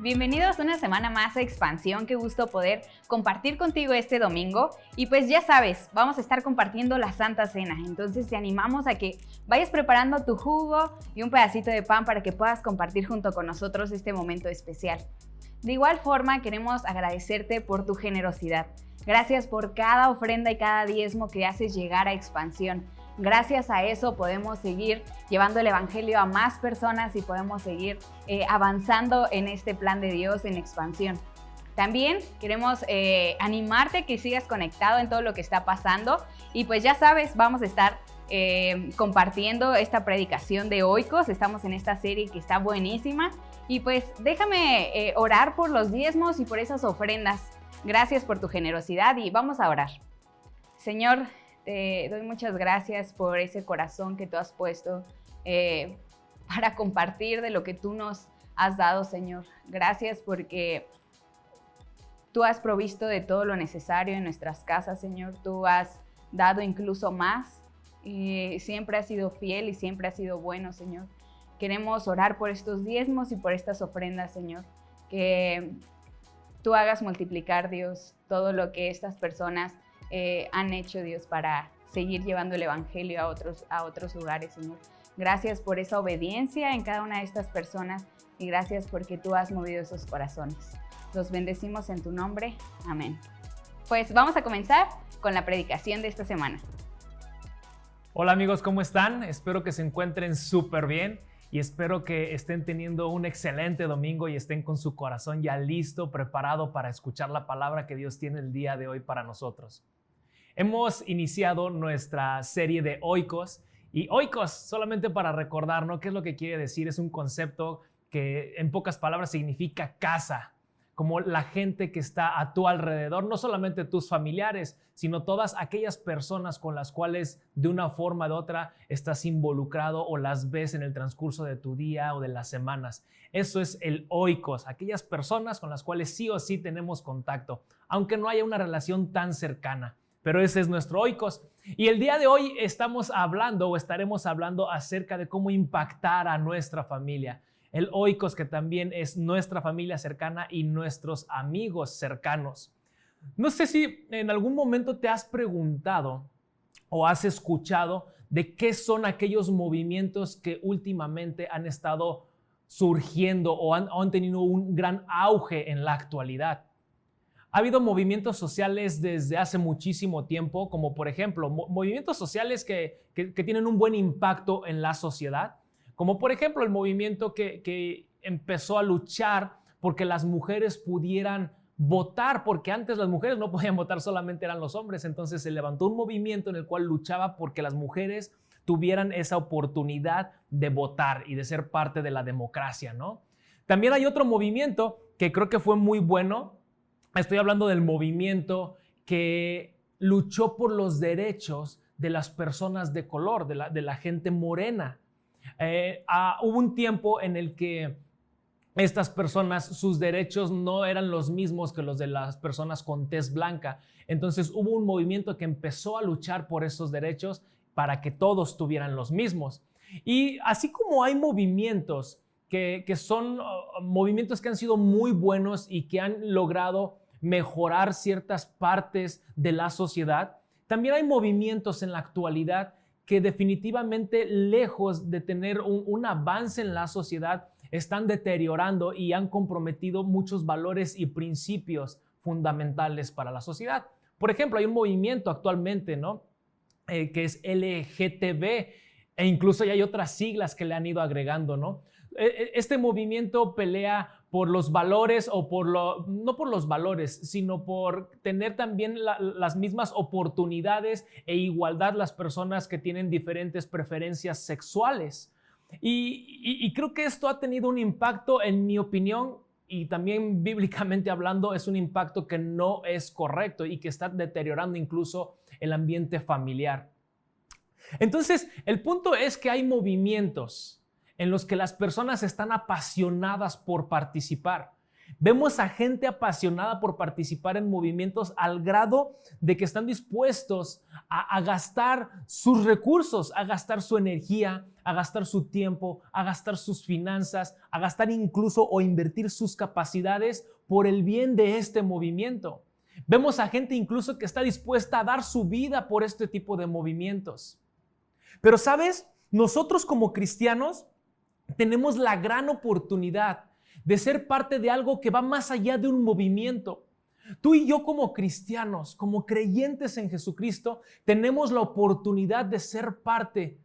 Bienvenidos una semana más a Expansión. Qué gusto poder compartir contigo este domingo. Y pues ya sabes, vamos a estar compartiendo la Santa Cena. Entonces te animamos a que vayas preparando tu jugo y un pedacito de pan para que puedas compartir junto con nosotros este momento especial. De igual forma, queremos agradecerte por tu generosidad. Gracias por cada ofrenda y cada diezmo que haces llegar a Expansión. Gracias a eso podemos seguir llevando el Evangelio a más personas y podemos seguir avanzando en este plan de Dios en expansión. También queremos animarte a que sigas conectado en todo lo que está pasando y pues ya sabes, vamos a estar compartiendo esta predicación de Oikos. Estamos en esta serie que está buenísima y pues déjame orar por los diezmos y por esas ofrendas. Gracias por tu generosidad y vamos a orar. Señor, te doy muchas gracias por ese corazón que tú has puesto para compartir de lo que tú nos has dado, Señor. Gracias porque tú has provisto de todo lo necesario en nuestras casas, Señor. Tú has dado incluso más y siempre has sido fiel y siempre has sido bueno, Señor. Queremos orar por estos diezmos y por estas ofrendas, Señor. Que tú hagas multiplicar, Dios, todo lo que estas personas han hecho, Dios, para seguir llevando el Evangelio a otros lugares, Señor. Gracias por esa obediencia en cada una de estas personas y gracias porque tú has movido esos corazones. Los bendecimos en tu nombre. Amén. Pues vamos a comenzar con la predicación de esta semana. Hola amigos, ¿cómo están? Espero que se encuentren súper bien y espero que estén teniendo un excelente domingo y estén con su corazón ya listo, preparado para escuchar la palabra que Dios tiene el día de hoy para nosotros. Hemos iniciado nuestra serie de Oikos y Oikos, solamente para recordar, ¿no? ¿Qué es lo que quiere decir? Es un concepto que en pocas palabras significa casa, como la gente que está a tu alrededor, no solamente tus familiares, sino todas aquellas personas con las cuales de una forma u otra estás involucrado o las ves en el transcurso de tu día o de las semanas. Eso es el Oikos, aquellas personas con las cuales sí o sí tenemos contacto, aunque no haya una relación tan cercana. Pero ese es nuestro Oikos. Y el día de hoy estaremos hablando acerca de cómo impactar a nuestra familia. El Oikos, que también es nuestra familia cercana y nuestros amigos cercanos. No sé si en algún momento te has preguntado o has escuchado de qué son aquellos movimientos que últimamente han estado surgiendo o han tenido un gran auge en la actualidad. Ha habido movimientos sociales desde hace muchísimo tiempo, como por ejemplo, movimientos sociales que tienen un buen impacto en la sociedad, como por ejemplo el movimiento que empezó a luchar porque las mujeres pudieran votar, porque antes las mujeres no podían votar, solamente eran los hombres. Entonces se levantó un movimiento en el cual luchaba porque las mujeres tuvieran esa oportunidad de votar y de ser parte de la democracia, ¿no? También hay otro movimiento que creo que fue muy bueno. Estoy hablando del movimiento que luchó por los derechos de las personas de color, de la gente morena. Hubo un tiempo en el que estas personas, sus derechos no eran los mismos que los de las personas con tez blanca. Entonces hubo un movimiento que empezó a luchar por esos derechos para que todos tuvieran los mismos. Y así como hay movimientos que son movimientos que han sido muy buenos y que han logrado mejorar ciertas partes de la sociedad, también hay movimientos en la actualidad que definitivamente, lejos de tener un avance en la sociedad, están deteriorando y han comprometido muchos valores y principios fundamentales para la sociedad. Por ejemplo, hay un movimiento actualmente, ¿no? Que es LGTB, e incluso ya hay otras siglas que le han ido agregando, ¿no? Este movimiento pelea por los valores no por los valores, sino por tener también las mismas oportunidades e igualdad las personas que tienen diferentes preferencias sexuales. Y creo que esto ha tenido un impacto, en mi opinión, y también bíblicamente hablando, es un impacto que no es correcto y que está deteriorando incluso el ambiente familiar. Entonces, el punto es que hay movimientos en los que las personas están apasionadas por participar. Vemos a gente apasionada por participar en movimientos al grado de que están dispuestos a gastar sus recursos, a gastar su energía, a gastar su tiempo, a gastar sus finanzas, a gastar incluso o invertir sus capacidades por el bien de este movimiento. Vemos a gente incluso que está dispuesta a dar su vida por este tipo de movimientos. Pero ¿sabes? Nosotros como cristianos tenemos la gran oportunidad de ser parte de algo que va más allá de un movimiento. Tú y yo como cristianos, como creyentes en Jesucristo, tenemos la oportunidad de ser parte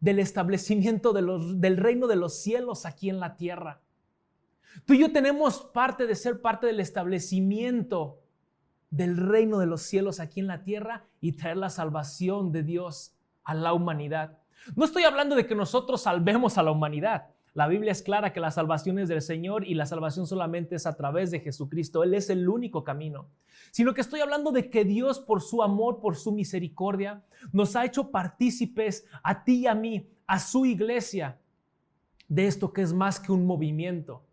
del establecimiento del reino de los cielos aquí en la tierra. Tú y yo tenemos parte de ser parte del establecimiento del reino de los cielos aquí en la tierra y traer la salvación de Dios a la humanidad. No estoy hablando de que nosotros salvemos a la humanidad. La Biblia es clara que la salvación es del Señor y la salvación solamente es a través de Jesucristo. Él es el único camino. Sino que estoy hablando de que Dios, por su amor, por su misericordia, nos ha hecho partícipes a ti y a mí, a su iglesia, de esto que es más que un movimiento.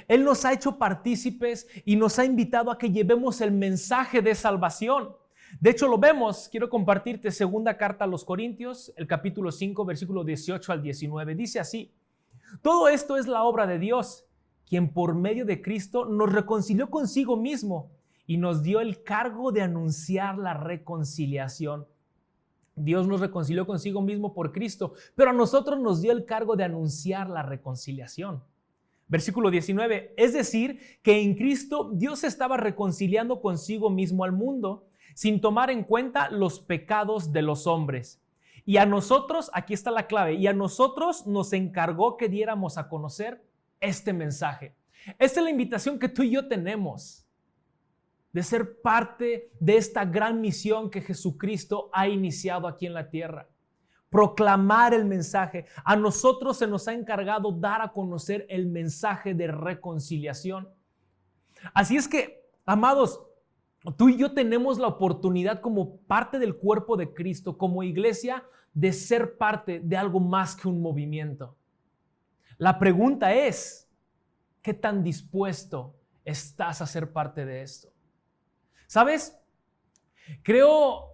Él nos ha hecho partícipes y nos ha invitado a que llevemos el mensaje de salvación. De hecho, lo vemos. Quiero compartirte segunda carta a los Corintios, el capítulo 5, versículo 18 al 19. Dice así: todo esto es la obra de Dios, quien por medio de Cristo nos reconcilió consigo mismo y nos dio el cargo de anunciar la reconciliación. Dios nos reconcilió consigo mismo por Cristo, pero a nosotros nos dio el cargo de anunciar la reconciliación. Versículo 19, es decir, que en Cristo Dios estaba reconciliando consigo mismo al mundo, sin tomar en cuenta los pecados de los hombres. Y a nosotros, aquí está la clave, y a nosotros nos encargó que diéramos a conocer este mensaje. Esta es la invitación que tú y yo tenemos, de ser parte de esta gran misión que Jesucristo ha iniciado aquí en la tierra. Proclamar el mensaje. A nosotros se nos ha encargado dar a conocer el mensaje de reconciliación. Así es que, amados, tú y yo tenemos la oportunidad como parte del cuerpo de Cristo, como iglesia, de ser parte de algo más que un movimiento. La pregunta es, ¿qué tan dispuesto estás a ser parte de esto? ¿Sabes? Creo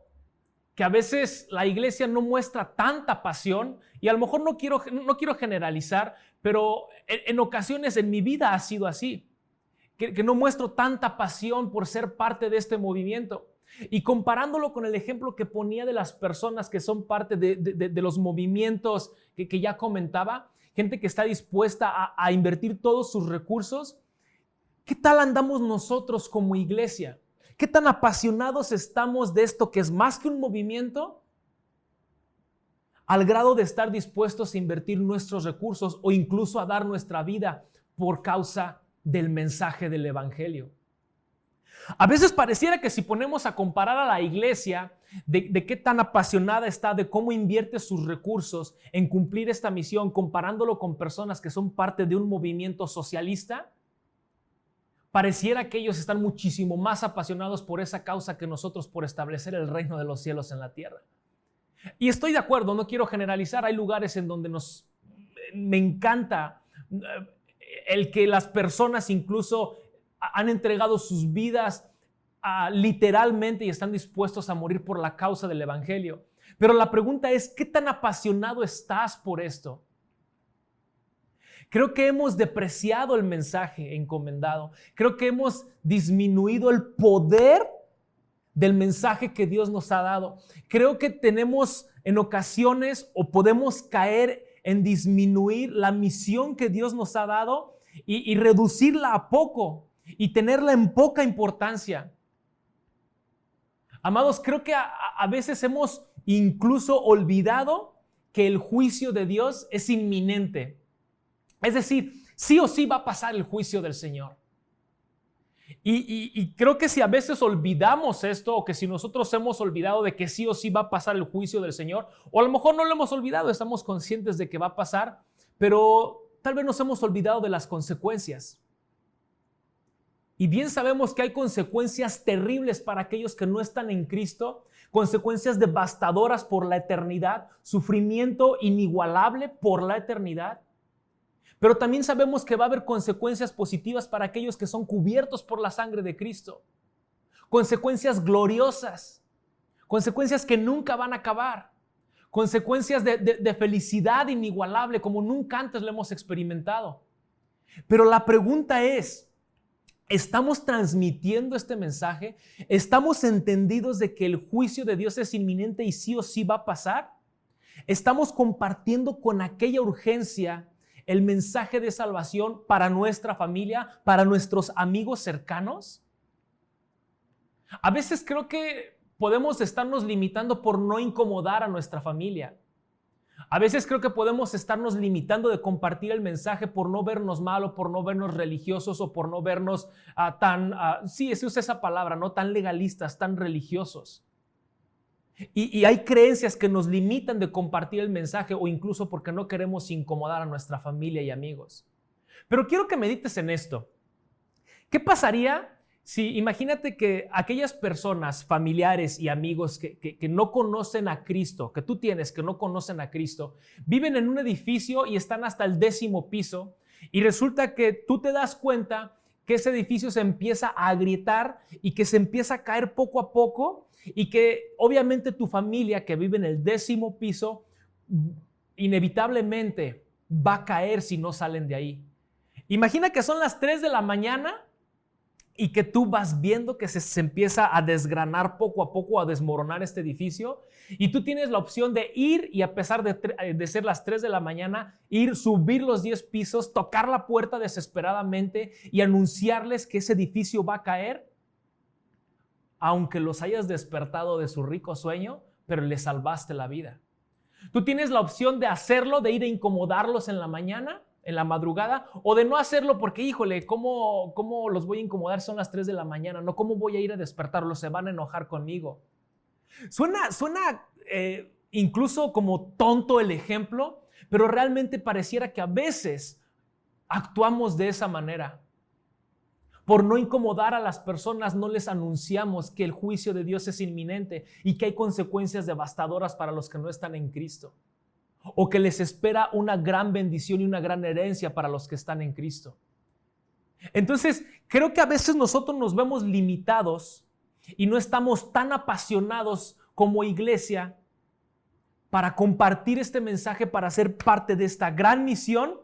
que a veces la iglesia no muestra tanta pasión y a lo mejor no quiero generalizar, pero en ocasiones en mi vida ha sido así. Que no muestro tanta pasión por ser parte de este movimiento. Y comparándolo con el ejemplo que ponía de las personas que son parte de los movimientos que ya comentaba, gente que está dispuesta a invertir todos sus recursos, ¿qué tal andamos nosotros como iglesia? ¿Qué tan apasionados estamos de esto que es más que un movimiento? Al grado de estar dispuestos a invertir nuestros recursos o incluso a dar nuestra vida por causa del mensaje del evangelio. A veces pareciera que si ponemos a comparar a la iglesia de qué tan apasionada está, de cómo invierte sus recursos en cumplir esta misión, comparándolo con personas que son parte de un movimiento socialista, pareciera que ellos están muchísimo más apasionados por esa causa que nosotros por establecer el reino de los cielos en la tierra. Y estoy de acuerdo, no quiero generalizar, hay lugares en donde me encanta el que las personas incluso han entregado sus vidas literalmente y están dispuestos a morir por la causa del evangelio. Pero la pregunta es, ¿qué tan apasionado estás por esto? Creo que hemos depreciado el mensaje encomendado. Creo que hemos disminuido el poder del mensaje que Dios nos ha dado. Creo que tenemos en ocasiones o podemos caer en disminuir la misión que Dios nos ha dado y reducirla a poco y tenerla en poca importancia. Amados, creo que a veces hemos incluso olvidado que el juicio de Dios es inminente. Es decir, sí o sí va a pasar el juicio del Señor. Y creo que si a veces olvidamos esto, o que si nosotros hemos olvidado de que sí o sí va a pasar el juicio del Señor, o a lo mejor no lo hemos olvidado, estamos conscientes de que va a pasar, pero tal vez nos hemos olvidado de las consecuencias. Y bien sabemos que hay consecuencias terribles para aquellos que no están en Cristo, consecuencias devastadoras por la eternidad, sufrimiento inigualable por la eternidad. Pero también sabemos que va a haber consecuencias positivas para aquellos que son cubiertos por la sangre de Cristo. Consecuencias gloriosas, consecuencias que nunca van a acabar, consecuencias de felicidad inigualable como nunca antes lo hemos experimentado. Pero la pregunta es, ¿estamos transmitiendo este mensaje? ¿Estamos entendidos de que el juicio de Dios es inminente y sí o sí va a pasar? ¿Estamos compartiendo con aquella urgencia el mensaje de salvación para nuestra familia, para nuestros amigos cercanos? A veces creo que podemos estarnos limitando por no incomodar a nuestra familia. A veces creo que podemos estarnos limitando de compartir el mensaje por no vernos mal o por no vernos religiosos o por no vernos sí, se usa esa palabra, no tan legalistas, tan religiosos. Y hay creencias que nos limitan de compartir el mensaje o incluso porque no queremos incomodar a nuestra familia y amigos. Pero quiero que medites en esto. ¿Qué pasaría si, imagínate que aquellas personas, familiares y amigos que no conocen a Cristo, que tú tienes que no conocen a Cristo, viven en un edificio y están hasta el 10º piso y resulta que tú te das cuenta que ese edificio se empieza a agrietar y que se empieza a caer poco a poco y que obviamente tu familia que vive en el 10º piso inevitablemente va a caer si no salen de ahí. Imagina que son las 3 de la mañana y que tú vas viendo que se empieza a desgranar poco a poco, a desmoronar este edificio, y tú tienes la opción de ir y a pesar de ser las 3 de la mañana, subir los 10 pisos, tocar la puerta desesperadamente y anunciarles que ese edificio va a caer, aunque los hayas despertado de su rico sueño, pero les salvaste la vida. Tú tienes la opción de hacerlo, de ir a incomodarlos en la mañana, en la madrugada, o de no hacerlo porque, híjole, ¿cómo los voy a incomodar? Son las 3 de la mañana, ¿no? ¿Cómo voy a ir a despertarlos? Se van a enojar conmigo. Suena incluso como tonto el ejemplo, pero realmente pareciera que a veces actuamos de esa manera. Por no incomodar a las personas, no les anunciamos que el juicio de Dios es inminente y que hay consecuencias devastadoras para los que no están en Cristo, o que les espera una gran bendición y una gran herencia para los que están en Cristo. Entonces, creo que a veces nosotros nos vemos limitados y no estamos tan apasionados como iglesia para compartir este mensaje, para ser parte de esta gran misión,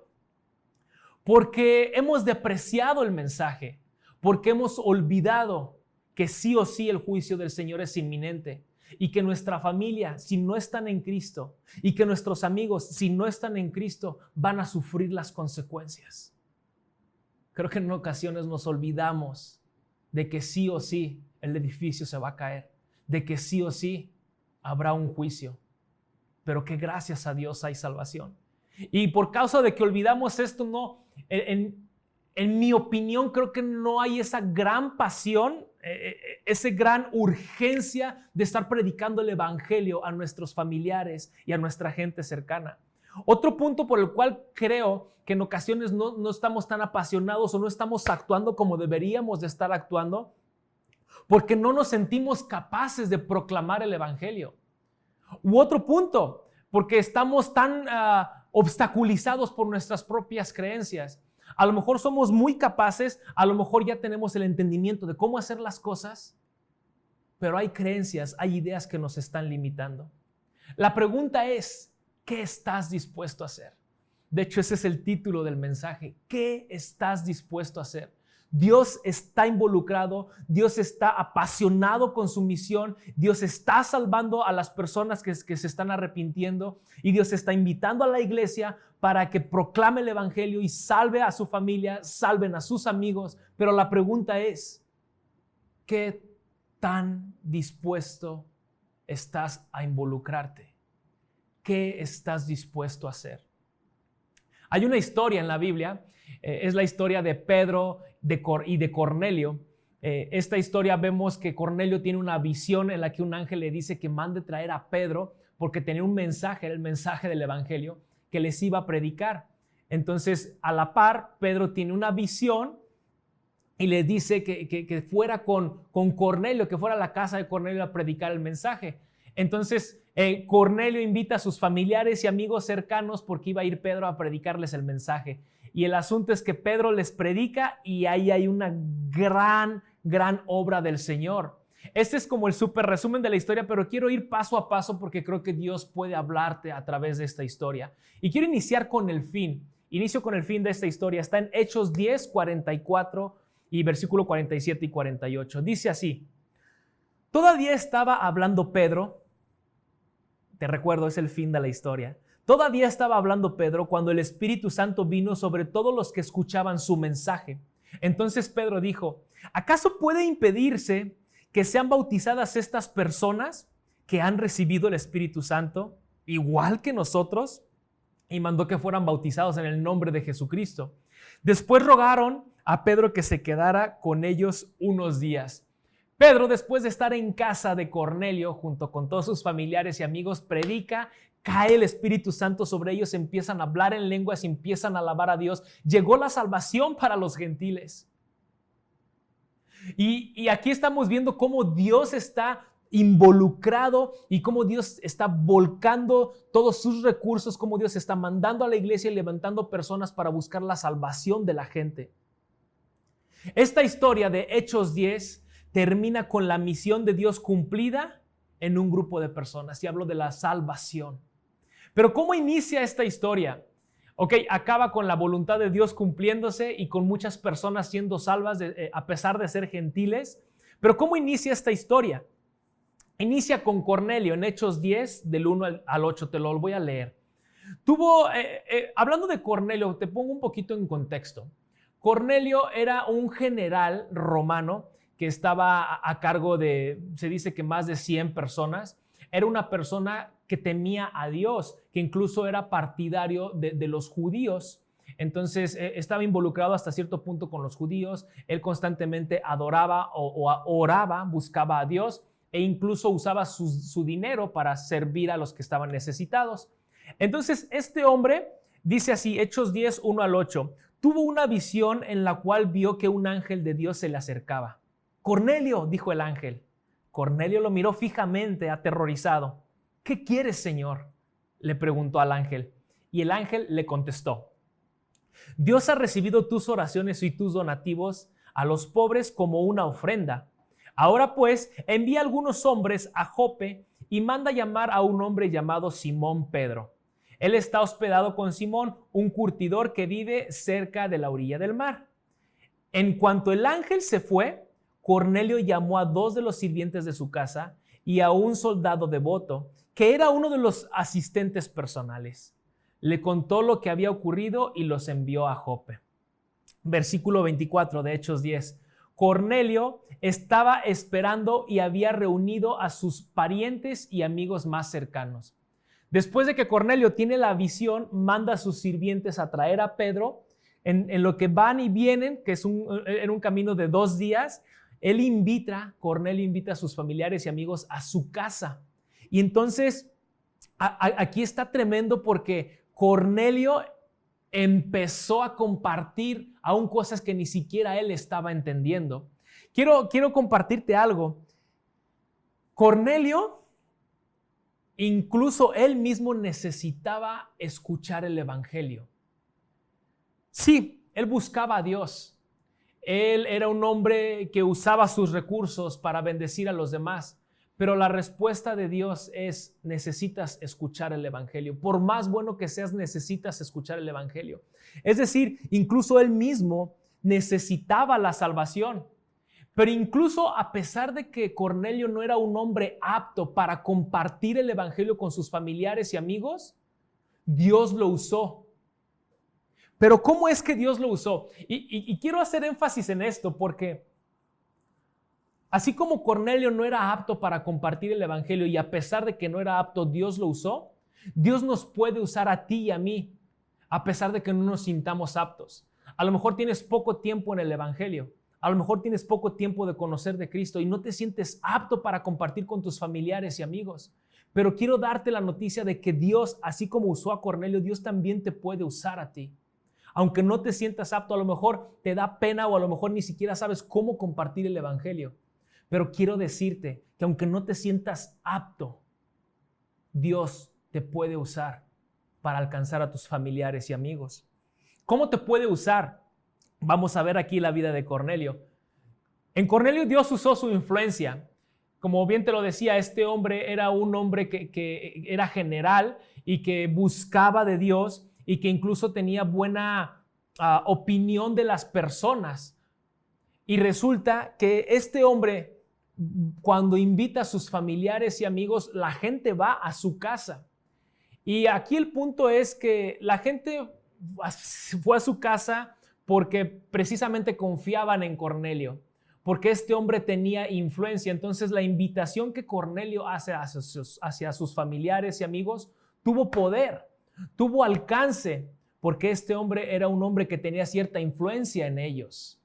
porque hemos depreciado el mensaje, porque hemos olvidado que sí o sí el juicio del Señor es inminente. Y que nuestra familia, si no están en Cristo, y que nuestros amigos, si no están en Cristo, van a sufrir las consecuencias. Creo que en ocasiones nos olvidamos de que sí o sí el edificio se va a caer, de que sí o sí habrá un juicio, pero que gracias a Dios hay salvación. Y por causa de que olvidamos esto, en mi opinión, creo que no hay esa gran pasión, esa gran urgencia de estar predicando el evangelio a nuestros familiares y a nuestra gente cercana. Otro punto por el cual creo que en ocasiones no estamos tan apasionados o no estamos actuando como deberíamos de estar actuando, porque no nos sentimos capaces de proclamar el evangelio. U otro punto, porque estamos tan obstaculizados por nuestras propias creencias. A lo mejor somos muy capaces, a lo mejor ya tenemos el entendimiento de cómo hacer las cosas, pero hay creencias, hay ideas que nos están limitando. La pregunta es, ¿qué estás dispuesto a hacer? De hecho, ese es el título del mensaje. ¿Qué estás dispuesto a hacer? Dios está involucrado, Dios está apasionado con su misión, Dios está salvando a las personas que se están arrepintiendo y Dios está invitando a la iglesia para que proclame el evangelio y salve a su familia, salven a sus amigos. Pero la pregunta es, ¿qué tan dispuesto estás a involucrarte? ¿Qué estás dispuesto a hacer? Hay una historia en la Biblia, es la historia de Pedro y de Cornelio. Esta historia vemos que Cornelio tiene una visión en la que un ángel le dice que mande traer a Pedro porque tenía un mensaje, era el mensaje del evangelio que les iba a predicar. Entonces, a la par, Pedro tiene una visión y le dice que fuera con Cornelio, que fuera a la casa de Cornelio a predicar el mensaje. Entonces, Cornelio invita a sus familiares y amigos cercanos porque iba a ir Pedro a predicarles el mensaje. Y el asunto es que Pedro les predica y ahí hay una gran obra del Señor. Este es como el súper resumen de la historia, pero quiero ir paso a paso porque creo que Dios puede hablarte a través de esta historia. Y quiero iniciar con el fin. Inicio con el fin de esta historia. Está en Hechos 10, 44 y versículo 47 y 48. Dice así: todavía estaba hablando Pedro. Te recuerdo, es el fin de la historia. Todavía estaba hablando Pedro cuando el Espíritu Santo vino sobre todos los que escuchaban su mensaje. Entonces Pedro dijo: ¿acaso puede impedirse que sean bautizadas estas personas que han recibido el Espíritu Santo igual que nosotros? Y mandó que fueran bautizados en el nombre de Jesucristo. Después rogaron a Pedro que se quedara con ellos unos días. Pedro, después de estar en casa de Cornelio junto con todos sus familiares y amigos, predica, cae el Espíritu Santo sobre ellos, empiezan a hablar en lenguas, empiezan a alabar a Dios. Llegó la salvación para los gentiles. Y aquí estamos viendo cómo Dios está involucrado y cómo Dios está volcando todos sus recursos, cómo Dios está mandando a la iglesia y levantando personas para buscar la salvación de la gente. Esta historia de Hechos 10 termina con la misión de Dios cumplida en un grupo de personas, y hablo de la salvación. Pero ¿cómo inicia esta historia? Ok, acaba con la voluntad de Dios cumpliéndose y con muchas personas siendo salvas a pesar de ser gentiles. Pero ¿cómo inicia esta historia? Inicia con Cornelio en Hechos 10, del 1 al 8, te lo voy a leer. Hablando de Cornelio, te pongo un poquito en contexto. Cornelio era un general romano que estaba a cargo de, se dice que más de 100 personas. Era una persona que temía a Dios, que incluso era partidario de los judíos. Entonces estaba involucrado hasta cierto punto con los judíos. Él constantemente adoraba o oraba, buscaba a Dios, e incluso usaba su dinero para servir a los que estaban necesitados. Entonces este hombre, dice así, Hechos 10, 1 al 8, tuvo una visión en la cual vio que un ángel de Dios se le acercaba. Cornelio, dijo el ángel. Cornelio lo miró fijamente, aterrorizado. ¿Qué quieres, Señor?, le preguntó al ángel. Y el ángel le contestó: Dios ha recibido tus oraciones y tus donativos a los pobres como una ofrenda. Ahora pues, envía algunos hombres a Jope y manda llamar a un hombre llamado Simón Pedro. Él está hospedado con Simón, un curtidor que vive cerca de la orilla del mar. En cuanto el ángel se fue, Cornelio llamó a 2 de los sirvientes de su casa y a un soldado devoto, que era uno de los asistentes personales. Le contó lo que había ocurrido y los envió a Jope. Versículo 24 de Hechos 10. Cornelio estaba esperando y había reunido a sus parientes y amigos más cercanos. Después de que Cornelio tiene la visión, manda a sus sirvientes a traer a Pedro. En lo que van y vienen, que es en un camino de 2 días, Cornelio invita a sus familiares y amigos a su casa. Y entonces, aquí está tremendo porque Cornelio empezó a compartir aún cosas que ni siquiera él estaba entendiendo. Quiero compartirte algo. Cornelio, incluso él mismo necesitaba escuchar el evangelio. Sí, él buscaba a Dios. Él era un hombre que usaba sus recursos para bendecir a los demás. Pero la respuesta de Dios es: necesitas escuchar el evangelio. Por más bueno que seas, necesitas escuchar el evangelio. Es decir, incluso él mismo necesitaba la salvación. Pero incluso a pesar de que Cornelio no era un hombre apto para compartir el evangelio con sus familiares y amigos, Dios lo usó. Pero ¿cómo es que Dios lo usó? Y quiero hacer énfasis en esto porque así como Cornelio no era apto para compartir el evangelio y a pesar de que no era apto, Dios lo usó, Dios nos puede usar a ti y a mí a pesar de que no nos sintamos aptos. A lo mejor tienes poco tiempo en el evangelio, a lo mejor tienes poco tiempo de conocer de Cristo y no te sientes apto para compartir con tus familiares y amigos. Pero quiero darte la noticia de que Dios, así como usó a Cornelio, Dios también te puede usar a ti. Aunque no te sientas apto, a lo mejor te da pena o a lo mejor ni siquiera sabes cómo compartir el evangelio. Pero quiero decirte que aunque no te sientas apto, Dios te puede usar para alcanzar a tus familiares y amigos. ¿Cómo te puede usar? Vamos a ver aquí la vida de Cornelio. En Cornelio Dios usó su influencia. Como bien te lo decía, este hombre era un hombre que era general y que buscaba de Dios y que incluso tenía buena opinión de las personas. Y resulta que este hombre, cuando invita a sus familiares y amigos, la gente va a su casa. Y aquí el punto es que la gente fue a su casa porque precisamente confiaban en Cornelio, porque este hombre tenía influencia. Entonces la invitación que Cornelio hace hacia sus familiares y amigos tuvo poder, tuvo alcance, porque este hombre era un hombre que tenía cierta influencia en ellos.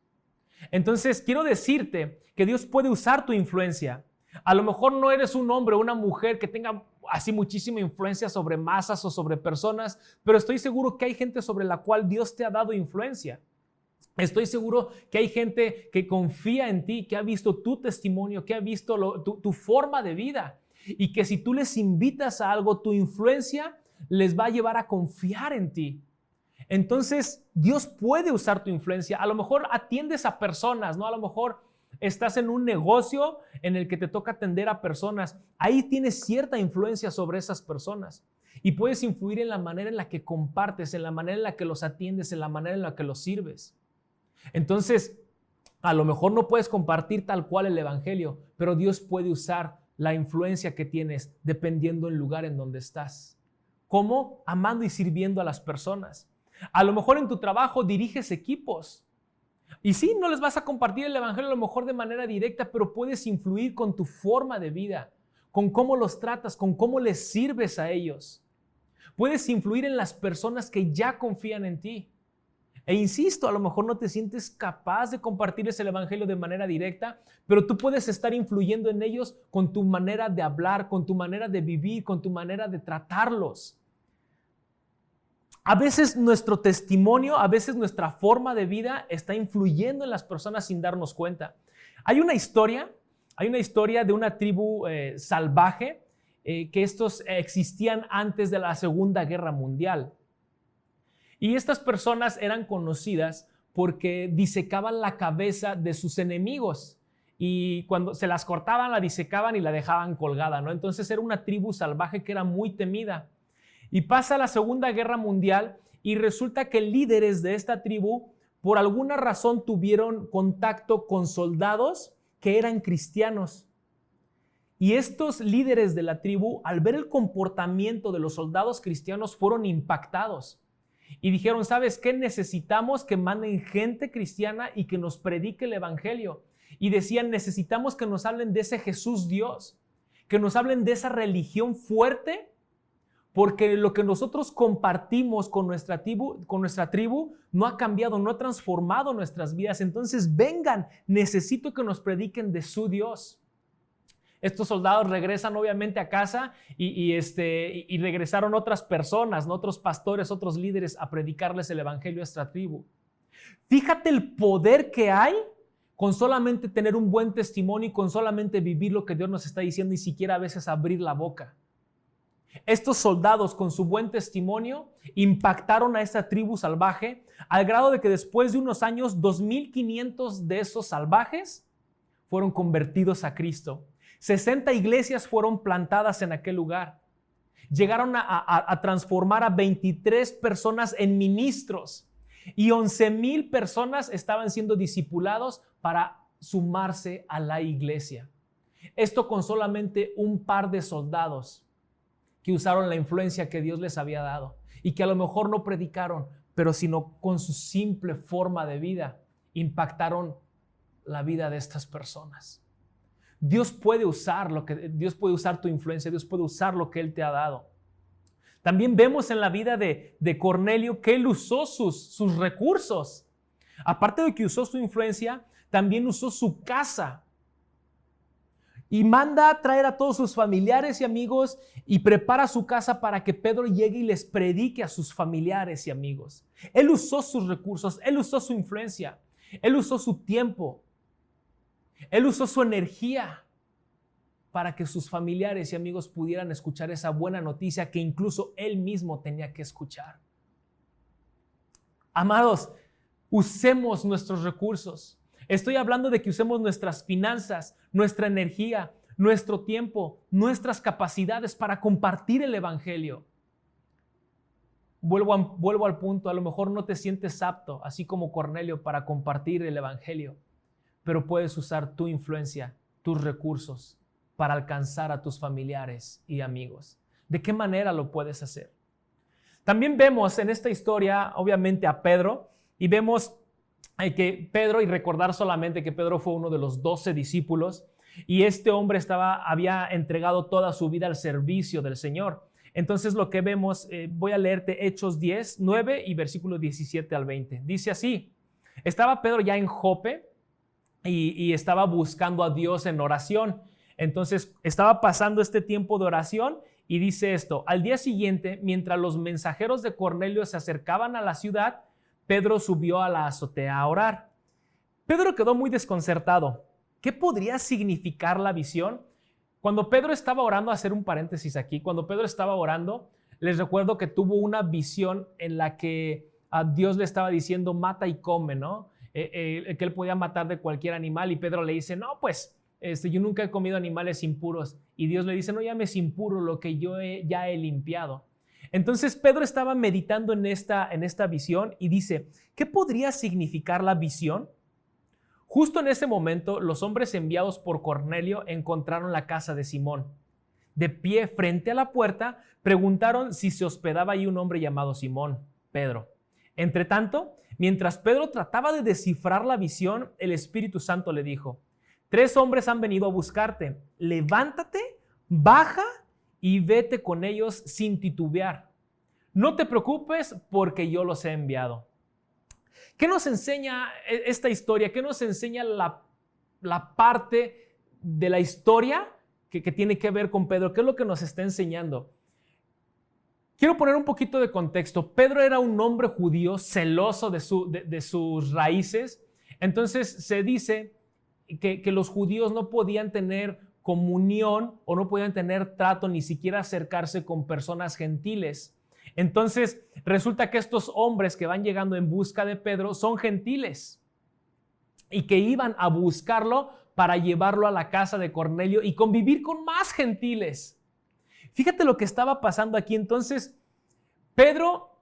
Entonces quiero decirte que Dios puede usar tu influencia. A lo mejor no eres un hombre o una mujer que tenga así muchísima influencia sobre masas o sobre personas, pero estoy seguro que hay gente sobre la cual Dios te ha dado influencia. Estoy seguro que hay gente que confía en ti, que ha visto tu testimonio, que ha visto tu forma de vida, y que si tú les invitas a algo, tu influencia les va a llevar a confiar en ti. Entonces, Dios puede usar tu influencia. A lo mejor atiendes a personas, ¿no? A lo mejor estás en un negocio en el que te toca atender a personas. Ahí tienes cierta influencia sobre esas personas y puedes influir en la manera en la que compartes, en la manera en la que los atiendes, en la manera en la que los sirves. Entonces, a lo mejor no puedes compartir tal cual el evangelio, pero Dios puede usar la influencia que tienes dependiendo del lugar en donde estás. ¿Cómo? Amando y sirviendo a las personas. A lo mejor en tu trabajo diriges equipos. Y sí, no les vas a compartir el evangelio a lo mejor de manera directa, pero puedes influir con tu forma de vida, con cómo los tratas, con cómo les sirves a ellos. Puedes influir en las personas que ya confían en ti. E insisto, a lo mejor no te sientes capaz de compartirles el evangelio de manera directa, pero tú puedes estar influyendo en ellos con tu manera de hablar, con tu manera de vivir, con tu manera de tratarlos. A veces nuestro testimonio, a veces nuestra forma de vida está influyendo en las personas sin darnos cuenta. Hay una historia de una tribu salvaje que estos existían antes de la Segunda Guerra Mundial. Y estas personas eran conocidas porque disecaban la cabeza de sus enemigos. Y cuando se las cortaban, la disecaban y la dejaban colgada, ¿no? Entonces era una tribu salvaje que era muy temida. Y pasa la Segunda Guerra Mundial y resulta que líderes de esta tribu, por alguna razón, tuvieron contacto con soldados que eran cristianos. Y estos líderes de la tribu, al ver el comportamiento de los soldados cristianos, fueron impactados. Y dijeron, ¿sabes qué? Necesitamos que manden gente cristiana y que nos predique el evangelio. Y decían, necesitamos que nos hablen de ese Jesús Dios, que nos hablen de esa religión fuerte, porque lo que nosotros compartimos con nuestra tribu no ha cambiado, no ha transformado nuestras vidas. Entonces vengan, necesito que nos prediquen de su Dios. Estos soldados regresan obviamente a casa y regresaron otras personas, ¿no? Otros pastores, otros líderes a predicarles el evangelio a esta tribu. Fíjate el poder que hay con solamente tener un buen testimonio y con solamente vivir lo que Dios nos está diciendo y siquiera a veces abrir la boca. Estos soldados con su buen testimonio impactaron a esta tribu salvaje al grado de que después de unos años 2,500 de esos salvajes fueron convertidos a Cristo. 60 iglesias fueron plantadas en aquel lugar. Llegaron a transformar a 23 personas en ministros y 11,000 personas estaban siendo discipulados para sumarse a la iglesia. Esto con solamente un par de soldados que usaron la influencia que Dios les había dado y que a lo mejor no predicaron, pero sino con su simple forma de vida impactaron la vida de estas personas. Dios puede usar tu influencia, Dios puede usar lo que Él te ha dado. También vemos en la vida de Cornelio que él usó sus recursos. Aparte de que usó su influencia, también usó su casa. Y manda a traer a todos sus familiares y amigos y prepara su casa para que Pedro llegue y les predique a sus familiares y amigos. Él usó sus recursos, él usó su influencia, él usó su tiempo, él usó su energía para que sus familiares y amigos pudieran escuchar esa buena noticia que incluso él mismo tenía que escuchar. Amados, usemos nuestros recursos. Estoy hablando de que usemos nuestras finanzas, nuestra energía, nuestro tiempo, nuestras capacidades para compartir el evangelio. Vuelvo al punto, a lo mejor no te sientes apto, así como Cornelio, para compartir el evangelio, pero puedes usar tu influencia, tus recursos para alcanzar a tus familiares y amigos. ¿De qué manera lo puedes hacer? También vemos en esta historia, obviamente, a Pedro, y vemos que Pedro, y recordar solamente que Pedro fue uno de los 12 discípulos, y este hombre había entregado toda su vida al servicio del Señor. Entonces lo que vemos, voy a leerte Hechos 10, 9 y versículo 17 al 20. Dice así: estaba Pedro ya en Jope y estaba buscando a Dios en oración. Entonces estaba pasando este tiempo de oración y dice esto: al día siguiente, mientras los mensajeros de Cornelio se acercaban a la ciudad, Pedro subió a la azotea a orar. Pedro quedó muy desconcertado. ¿Qué podría significar la visión? Cuando Pedro estaba orando, hacer un paréntesis aquí, cuando Pedro estaba orando, les recuerdo que tuvo una visión en la que a Dios le estaba diciendo mata y come, ¿no? Que él podía matar de cualquier animal, y Pedro le dice, no, pues yo nunca he comido animales impuros, y Dios le dice, no llames impuro lo que yo ya he limpiado. Entonces Pedro estaba meditando en esta visión y dice, ¿qué podría significar la visión? Justo en ese momento, los hombres enviados por Cornelio encontraron la casa de Simón. De pie frente a la puerta, preguntaron si se hospedaba ahí un hombre llamado Simón, Pedro. Entre tanto, mientras Pedro trataba de descifrar la visión, el Espíritu Santo le dijo, 3 hombres han venido a buscarte. Levántate, baja y vete con ellos sin titubear. No te preocupes porque yo los he enviado. ¿Qué nos enseña esta historia? ¿Qué nos enseña la parte de la historia que tiene que ver con Pedro? ¿Qué es lo que nos está enseñando? Quiero poner un poquito de contexto. Pedro era un hombre judío celoso de sus raíces. Entonces se dice que los judíos no podían tener comunión o no podían tener trato, ni siquiera acercarse con personas gentiles. Entonces resulta que estos hombres que van llegando en busca de Pedro son gentiles y que iban a buscarlo para llevarlo a la casa de Cornelio y convivir con más gentiles. Fíjate lo que estaba pasando aquí. Entonces Pedro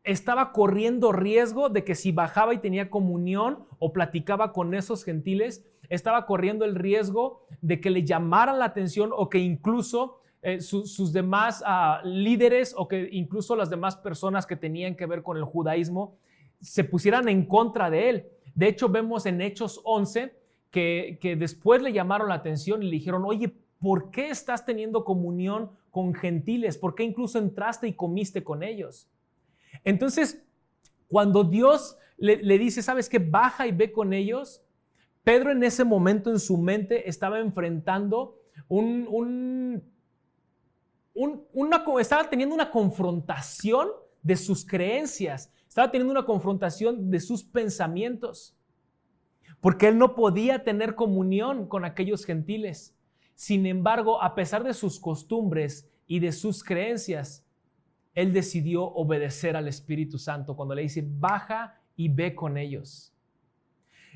estaba corriendo riesgo de que si bajaba y tenía comunión o platicaba con esos gentiles, estaba corriendo el riesgo de que le llamaran la atención o que incluso sus demás líderes o que incluso las demás personas que tenían que ver con el judaísmo se pusieran en contra de él. De hecho, vemos en Hechos 11 que después le llamaron la atención y le dijeron, oye, ¿por qué estás teniendo comunión con gentiles? ¿Por qué incluso entraste y comiste con ellos? Entonces, cuando Dios le dice, ¿sabes qué? Baja y ve con ellos. Pedro en ese momento en su mente estaba enfrentando estaba teniendo una confrontación de sus creencias, estaba teniendo una confrontación de sus pensamientos, porque él no podía tener comunión con aquellos gentiles. Sin embargo, a pesar de sus costumbres y de sus creencias, él decidió obedecer al Espíritu Santo cuando le dice, baja y ve con ellos.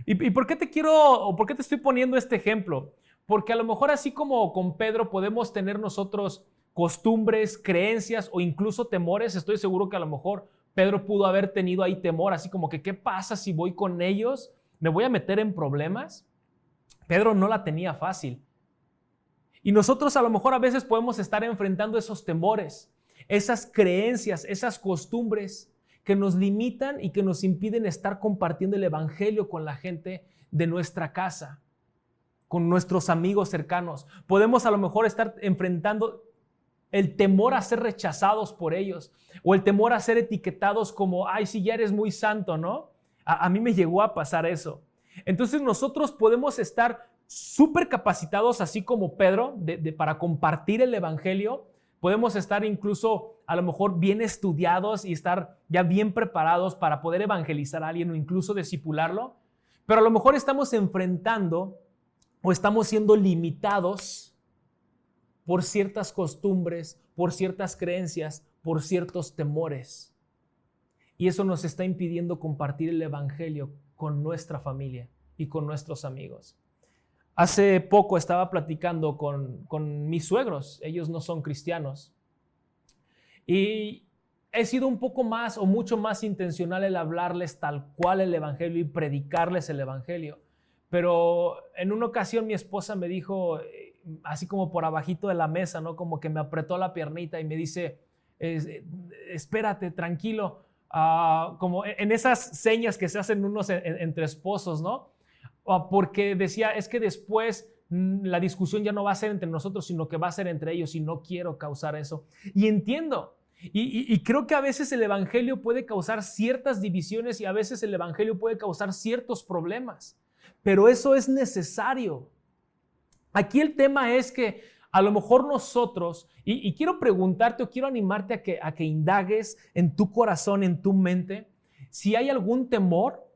¿Y por qué te estoy poniendo este ejemplo? Porque a lo mejor así como con Pedro podemos tener nosotros costumbres, creencias o incluso temores. Estoy seguro que a lo mejor Pedro pudo haber tenido ahí temor, así como que ¿qué pasa si voy con ellos? ¿Me voy a meter en problemas? Pedro no la tenía fácil. Y nosotros a lo mejor a veces podemos estar enfrentando esos temores, esas creencias, esas costumbres que nos limitan y que nos impiden estar compartiendo el evangelio con la gente de nuestra casa, con nuestros amigos cercanos. Podemos a lo mejor estar enfrentando el temor a ser rechazados por ellos o el temor a ser etiquetados como, ay, si ya eres muy santo, ¿no? A mí me llegó a pasar eso. Entonces nosotros podemos estar súper capacitados, así como Pedro, para compartir el evangelio. Podemos estar incluso a lo mejor bien estudiados y estar ya bien preparados para poder evangelizar a alguien o incluso discipularlo, pero a lo mejor estamos enfrentando o estamos siendo limitados por ciertas costumbres, por ciertas creencias, por ciertos temores. Y eso nos está impidiendo compartir el evangelio con nuestra familia y con nuestros amigos. Hace poco estaba platicando con mis suegros. Ellos no son cristianos. Y he sido un poco más o mucho más intencional el hablarles tal cual el evangelio y predicarles el evangelio. Pero en una ocasión mi esposa me dijo, así como por abajito de la mesa, ¿no? Como que me apretó la piernita y me dice, espérate, tranquilo. Como en esas señas que se hacen unos entre esposos, ¿no? Porque decía, es que después la discusión ya no va a ser entre nosotros, sino que va a ser entre ellos y no quiero causar eso. Y entiendo. Y creo que a veces el evangelio puede causar ciertas divisiones y a veces el evangelio puede causar ciertos problemas. Pero eso es necesario. Aquí el tema es que a lo mejor nosotros, y quiero preguntarte o quiero animarte a que indagues en tu corazón, en tu mente, si hay algún temor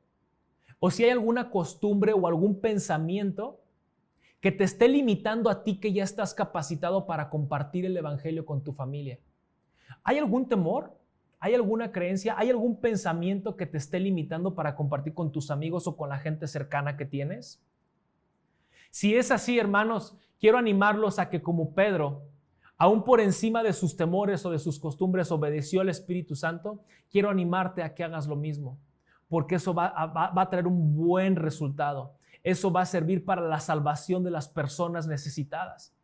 o si hay alguna costumbre o algún pensamiento que te esté limitando a ti que ya estás capacitado para compartir el evangelio con tu familia. ¿Hay algún temor? ¿Hay alguna creencia? ¿Hay algún pensamiento que te esté limitando para compartir con tus amigos o con la gente cercana que tienes? Si es así, hermanos, quiero animarlos a que como Pedro, aún por encima de sus temores o de sus costumbres, obedeció al Espíritu Santo. Quiero animarte a que hagas lo mismo, porque eso va a traer un buen resultado. Eso va a servir para la salvación de las personas necesitadas.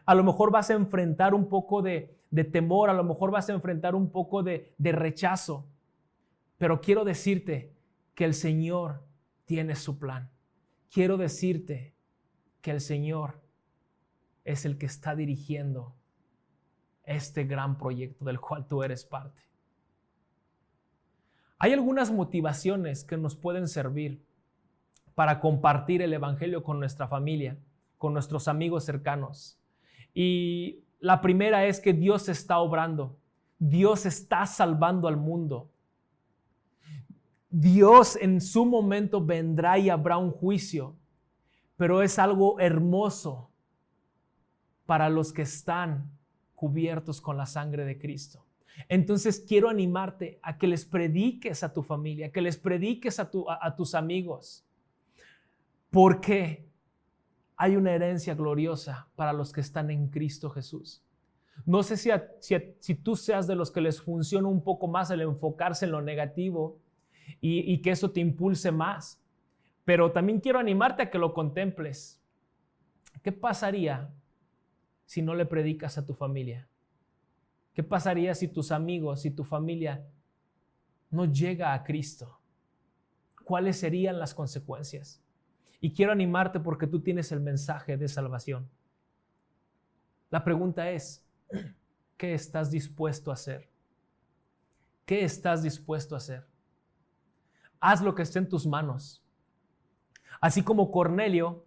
A lo mejor vas a enfrentar un poco de temor, a lo mejor vas a enfrentar un poco de rechazo, pero quiero decirte que el Señor tiene su plan. Quiero decirte que el Señor es el que está dirigiendo este gran proyecto del cual tú eres parte. Hay algunas motivaciones que nos pueden servir para compartir el evangelio con nuestra familia, con nuestros amigos cercanos. Y la primera es que Dios está obrando. Dios está salvando al mundo. Dios en su momento vendrá y habrá un juicio, pero es algo hermoso para los que están cubiertos con la sangre de Cristo. Entonces quiero animarte a que les prediques a tu familia, que les prediques a tus amigos, porque hay una herencia gloriosa para los que están en Cristo Jesús. No sé si tú seas de los que les funciona un poco más el enfocarse en lo negativo y que eso te impulse más, pero también quiero animarte a que lo contemples. ¿Qué pasaría si no le predicas a tu familia? ¿Qué pasaría si tus amigos, si tu familia no llega a Cristo? ¿Cuáles serían las consecuencias? Y quiero animarte porque tú tienes el mensaje de salvación. La pregunta es, ¿qué estás dispuesto a hacer? ¿Qué estás dispuesto a hacer? Haz lo que esté en tus manos. Así como Cornelio,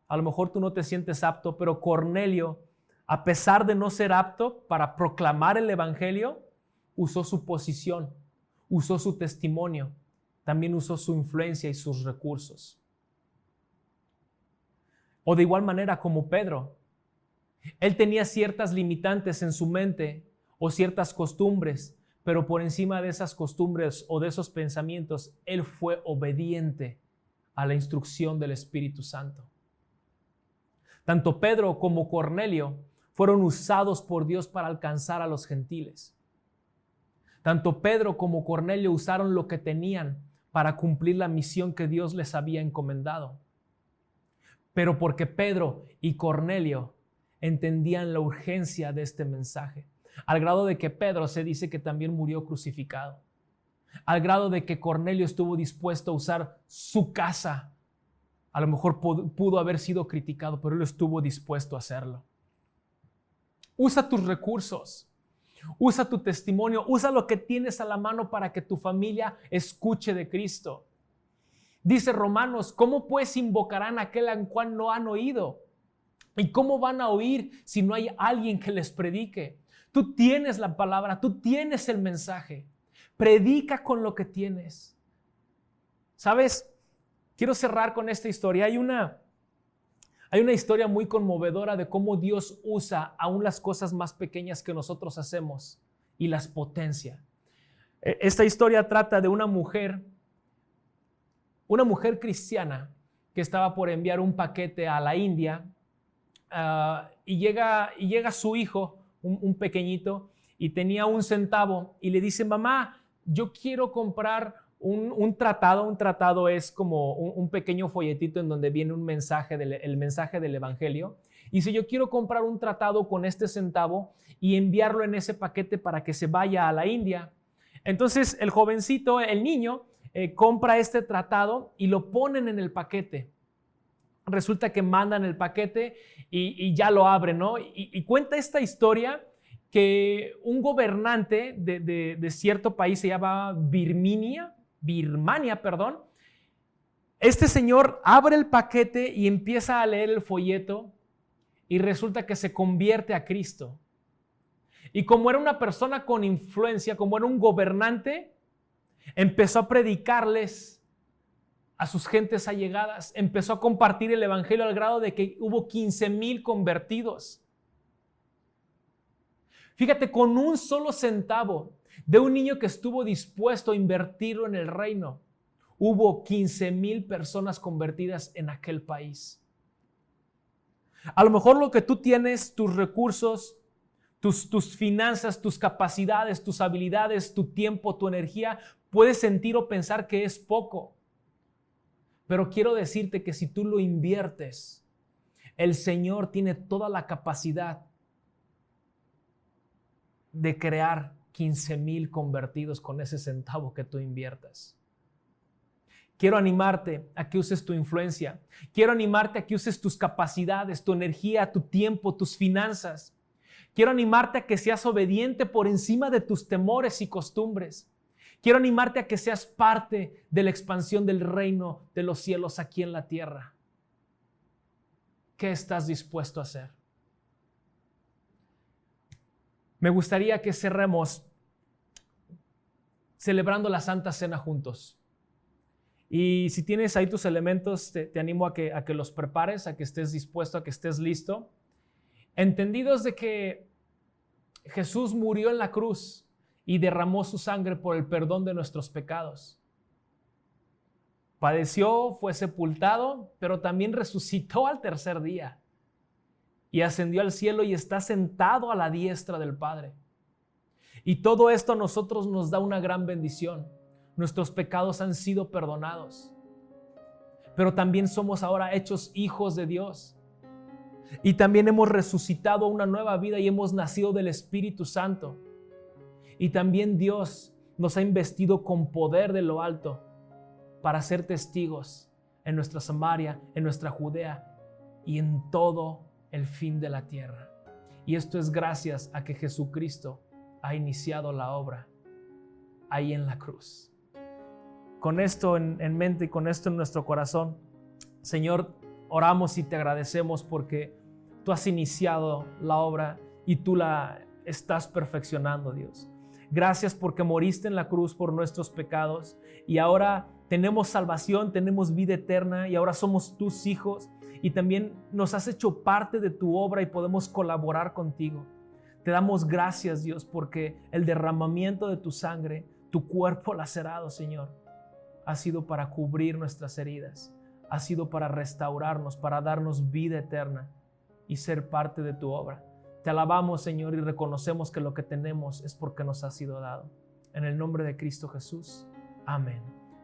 a lo mejor tú no te sientes apto, pero Cornelio, a pesar de no ser apto para proclamar el evangelio, usó su posición, usó su testimonio, también usó su influencia y sus recursos. O de igual manera como Pedro, él tenía ciertas limitantes en su mente o ciertas costumbres, pero por encima de esas costumbres o de esos pensamientos, él fue obediente a la instrucción del Espíritu Santo. Tanto Pedro como Cornelio fueron usados por Dios para alcanzar a los gentiles. Tanto Pedro como Cornelio usaron lo que tenían para cumplir la misión que Dios les había encomendado. Pero porque Pedro y Cornelio entendían la urgencia de este mensaje, al grado de que Pedro se dice que también murió crucificado, al grado de que Cornelio estuvo dispuesto a usar su casa. A lo mejor pudo haber sido criticado, pero él estuvo dispuesto a hacerlo. Usa tus recursos, usa tu testimonio, usa lo que tienes a la mano para que tu familia escuche de Cristo. Dice Romanos, ¿cómo pues invocarán a aquel en cual no han oído? ¿Y cómo van a oír si no hay alguien que les predique? Tú tienes la palabra, tú tienes el mensaje. Predica con lo que tienes. ¿Sabes? Quiero cerrar con esta historia. Hay una historia muy conmovedora de cómo Dios usa aún las cosas más pequeñas que nosotros hacemos y las potencia. Esta historia trata de una mujer cristiana que estaba por enviar un paquete a la India, y llega su hijo, un pequeñito, y tenía 1 centavo y le dice: mamá, yo quiero comprar un tratado. Un tratado es como un pequeño folletito en donde viene un mensaje, el mensaje del evangelio. Y dice: yo quiero comprar un tratado con este centavo y enviarlo en ese paquete para que se vaya a la India. Entonces el jovencito, el niño, compra este tratado y lo ponen en el paquete. Resulta que mandan el paquete y ya lo abren, ¿no? Y cuenta esta historia que un gobernante de cierto país, se llama Birmania, este señor abre el paquete y empieza a leer el folleto y resulta que se convierte a Cristo. Y como era una persona con influencia, como era un gobernante, empezó a predicarles a sus gentes allegadas, empezó a compartir el evangelio al grado de que hubo 15,000 convertidos. Fíjate, con 1 solo centavo de un niño que estuvo dispuesto a invertirlo en el reino, hubo 15,000 personas convertidas en aquel país. A lo mejor lo que tú tienes, tus recursos, tus finanzas, tus capacidades, tus habilidades, tu tiempo, tu energía, puedes sentir o pensar que es poco. Pero quiero decirte que si tú lo inviertes, el Señor tiene toda la capacidad de crear 15,000 convertidos con ese centavo que tú inviertas. Quiero animarte a que uses tu influencia. Quiero animarte a que uses tus capacidades, tu energía, tu tiempo, tus finanzas. Quiero animarte a que seas obediente por encima de tus temores y costumbres. Quiero animarte a que seas parte de la expansión del reino de los cielos aquí en la tierra. ¿Qué estás dispuesto a hacer? Me gustaría que cerremos celebrando la Santa Cena juntos. Y si tienes ahí tus elementos, te animo a que los prepares, a que estés dispuesto, a que estés listo. Entendidos de que Jesús murió en la cruz y derramó su sangre por el perdón de nuestros pecados. Padeció, fue sepultado, pero también resucitó al 3er día y ascendió al cielo y está sentado a la diestra del Padre. Y todo esto a nosotros nos da una gran bendición. Nuestros pecados han sido perdonados, pero también somos ahora hechos hijos de Dios. Y también hemos resucitado a una nueva vida y hemos nacido del Espíritu Santo. Y también Dios nos ha investido con poder de lo alto para ser testigos en nuestra Samaria, en nuestra Judea y en todo el fin de la tierra. Y esto es gracias a que Jesucristo ha iniciado la obra ahí en la cruz. Con esto en mente y con esto en nuestro corazón, Señor, oramos y te agradecemos porque tú has iniciado la obra y tú la estás perfeccionando, Dios. Gracias porque moriste en la cruz por nuestros pecados y ahora tenemos salvación, tenemos vida eterna y ahora somos tus hijos y también nos has hecho parte de tu obra y podemos colaborar contigo. Te damos gracias, Dios, porque el derramamiento de tu sangre, tu cuerpo lacerado, Señor, ha sido para cubrir nuestras heridas, ha sido para restaurarnos, para darnos vida eterna y ser parte de tu obra. Te alabamos, Señor, y reconocemos que lo que tenemos es porque nos ha sido dado. En el nombre de Cristo Jesús. Amén.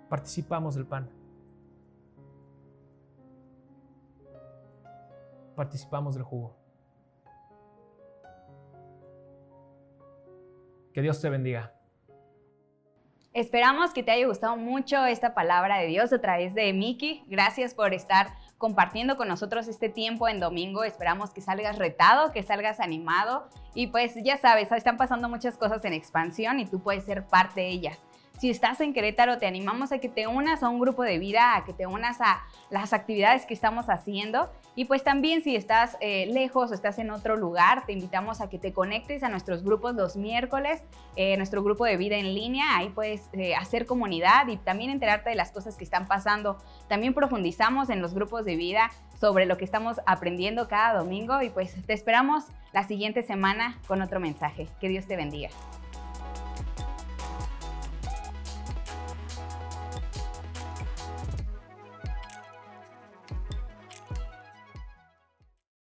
Participamos del pan. Participamos del jugo. Que Dios te bendiga. Esperamos que te haya gustado mucho esta palabra de Dios a través de Miki. Gracias por estar compartiendo con nosotros este tiempo en domingo. Esperamos que salgas retado, que salgas animado. Y pues ya sabes, están pasando muchas cosas en expansión y tú puedes ser parte de ellas. Si estás en Querétaro, te animamos a que te unas a un grupo de vida, a que te unas a las actividades que estamos haciendo. Y pues también si estás lejos o estás en otro lugar, te invitamos a que te conectes a nuestros grupos los miércoles, nuestro grupo de vida en línea. Ahí puedes hacer comunidad y también enterarte de las cosas que están pasando. También profundizamos en los grupos de vida sobre lo que estamos aprendiendo cada domingo y pues te esperamos la siguiente semana con otro mensaje. Que Dios te bendiga.